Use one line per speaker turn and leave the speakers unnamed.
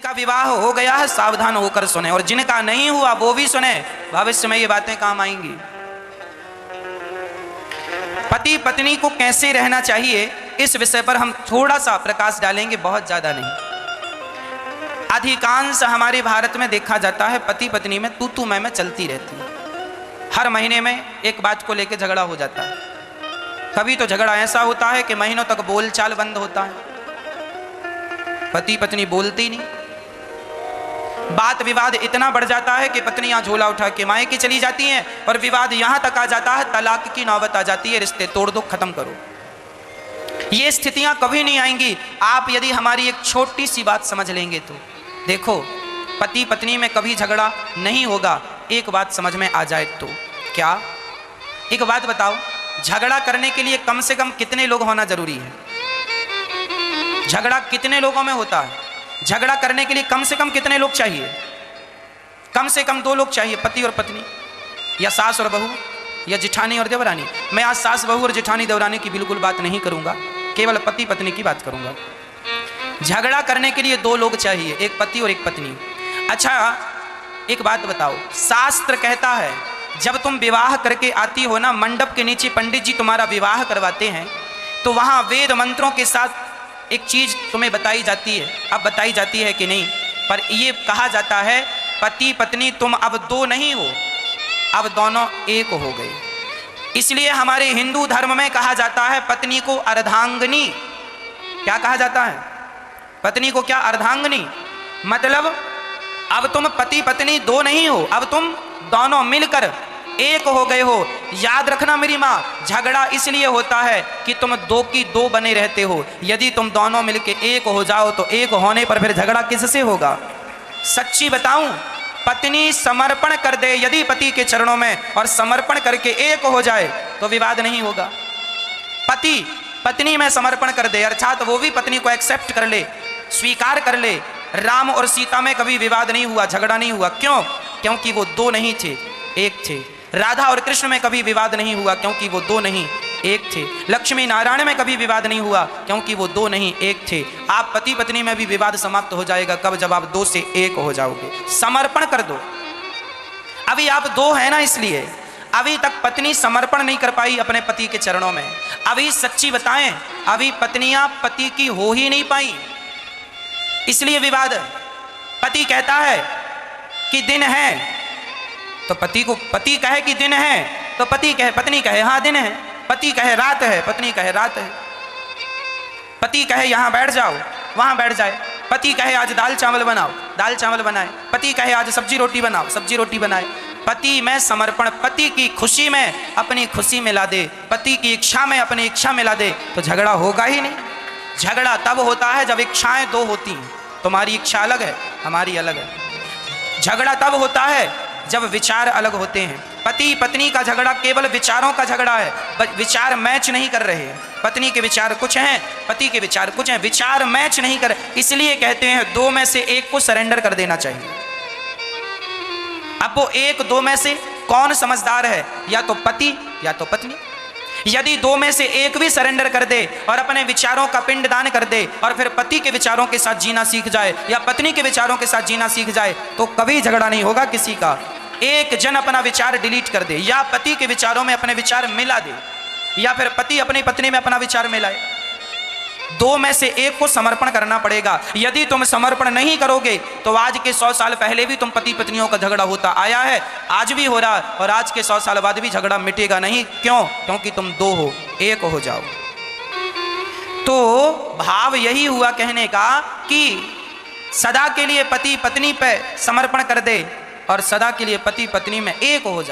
जिनका विवाह हो गया है सावधान होकर सुने, और जिनका नहीं हुआ वो भी सुने, भविष्य में ये बातें काम आएंगी। पति पत्नी को कैसे रहना चाहिए इस विषय पर हम थोड़ा सा प्रकाश डालेंगे, बहुत ज्यादा नहीं। अधिकांश हमारे भारत में देखा जाता है पति पत्नी में तू मैं चलती रहती है। हर महीने में एक बात को लेकर झगड़ा हो जाता है। कभी तो झगड़ा ऐसा होता है कि महीनों तक बोलचाल बंद होता है, पति पत्नी बोलते ही नहीं। बात विवाद इतना बढ़ जाता है कि पत्नियां झोला उठा के मायके चली जाती हैं और विवाद यहां तक आ जाता है, तलाक की नौबत आ जाती है, रिश्ते तोड़ दो, खत्म करो। ये स्थितियां कभी नहीं आएंगी आप यदि हमारी एक छोटी सी बात समझ लेंगे तो। देखो, पति पत्नी में कभी झगड़ा नहीं होगा, एक बात समझ में आ जाए तो। क्या? एक बात बताओ, झगड़ा करने के लिए कम से कम कितने लोग होना जरूरी है? झगड़ा कितने लोगों में होता है? झगड़ा करने के लिए कम से कम कितने लोग चाहिए? कम से कम 2 लोग चाहिए, पति और पत्नी, या सास और बहू, या जिठानी और देवरानी। मैं आज सास बहू और जिठानी देवरानी की बिल्कुल बात नहीं करूंगा, केवल पति पत्नी की बात करूंगा। झगड़ा करने के लिए 2 लोग चाहिए, एक पति और एक पत्नी। अच्छा, एक बात बताओ, शास्त्र कहता है जब तुम विवाह करके आती हो ना, मंडप के नीचे पंडित जी तुम्हारा विवाह करवाते हैं तो वहां वेद मंत्रों के साथ एक चीज तुम्हें बताई जाती है। अब बताई जाती है कि नहीं, पर ये कहा जाता है पति पत्नी तुम अब 2 नहीं हो, अब दोनों एक हो गए। इसलिए हमारे हिंदू धर्म में कहा जाता है पत्नी को अर्धांगिनी। क्या कहा जाता है? पत्नी को क्या? अर्धांगिनी। मतलब अब तुम पति पत्नी 2 नहीं हो, अब तुम दोनों मिलकर एक हो गए हो। याद रखना मेरी माँ, झगड़ा इसलिए होता है कि तुम 2 की 2 बने रहते हो। यदि तुम दोनों मिलकर एक हो जाओ तो एक होने पर फिर झगड़ा किससे होगा? सच्ची बताऊं, पत्नी समर्पण कर दे यदि पति के चरणों में और समर्पण करके एक हो जाए तो विवाद नहीं होगा। पति पत्नी में समर्पण कर दे, अर्थात वो भी पत्नी को एक्सेप्ट कर ले, स्वीकार कर ले। राम और सीता में कभी विवाद नहीं हुआ, झगड़ा नहीं हुआ। क्यों? क्योंकि वो 2 नहीं थे, एक थे। राधा और कृष्ण में कभी विवाद नहीं हुआ क्योंकि वो 2 नहीं, एक थे। लक्ष्मी नारायण में कभी विवाद नहीं हुआ क्योंकि वो 2 नहीं, एक थे। आप पति पत्नी में भी विवाद समाप्त हो जाएगा कब? जब आप 2 से 1 हो जाओगे। समर्पण कर दो। अभी आप 2 है ना, इसलिए अभी तक पत्नी समर्पण नहीं कर पाई अपने पति के चरणों में। अभी सच्ची बताएं, अभी पत्नियां पति की हो ही नहीं पाई, इसलिए विवाद। पति कहता है कि दिन है तो पति कहे कि दिन है तो पत्नी कहे हाँ दिन है। पति कहे रात है, पत्नी कहे रात है। पति कहे यहाँ बैठ जाओ, वहाँ बैठ जाए। पति कहे आज दाल चावल बनाओ, दाल चावल बनाए। पति कहे आज सब्जी रोटी बनाओ, सब्जी रोटी बनाए। पति में समर्पण, पति की खुशी में अपनी खुशी मिला दे, पति की इच्छा में अपनी इच्छा मिला दे तो झगड़ा होगा ही नहीं। झगड़ा तब होता है जब इच्छाएं 2 होती हैं, तुम्हारी इच्छा अलग है, हमारी अलग है। झगड़ा तब होता है जब विचार अलग होते हैं। पति पत्नी का झगड़ा केवल विचारों का झगड़ा है, विचार मैच नहीं कर रहे हैं। पत्नी के विचार कुछ हैं, पति के विचार कुछ हैं, विचार मैच नहीं कर। इसलिए कहते हैं 2 में से 1 को सरेंडर कर देना चाहिए। अब वो 1-2 में से कौन समझदार है? या तो पति या तो पत्नी। यदि 2 में से 1 भी सरेंडर कर दे और अपने विचारों का पिंडदान कर दे और फिर पति के विचारों के साथ जीना सीख जाए या पत्नी के विचारों के साथ जीना सीख जाए तो कभी झगड़ा नहीं होगा किसी का। एक जन अपना विचार डिलीट कर दे, या पति के विचारों में अपने विचार मिला दे, या फिर पति अपनी पत्नी में अपना विचार मिलाए। 2 में से 1 को समर्पण करना पड़ेगा। यदि तुम समर्पण नहीं करोगे तो आज के 100 साल पहले भी तुम पति पत्नियों का झगड़ा होता आया है, आज भी हो रहा, और आज के 100 साल बाद भी झगड़ा मिटेगा नहीं। क्यों? क्योंकि तुम 2 हो, 1 हो जाओ। तो भाव यही हुआ कहने का कि सदा के लिए पति पत्नी पे समर्पण कर दे और सदा के लिए पति पत्नी में एक हो जाए।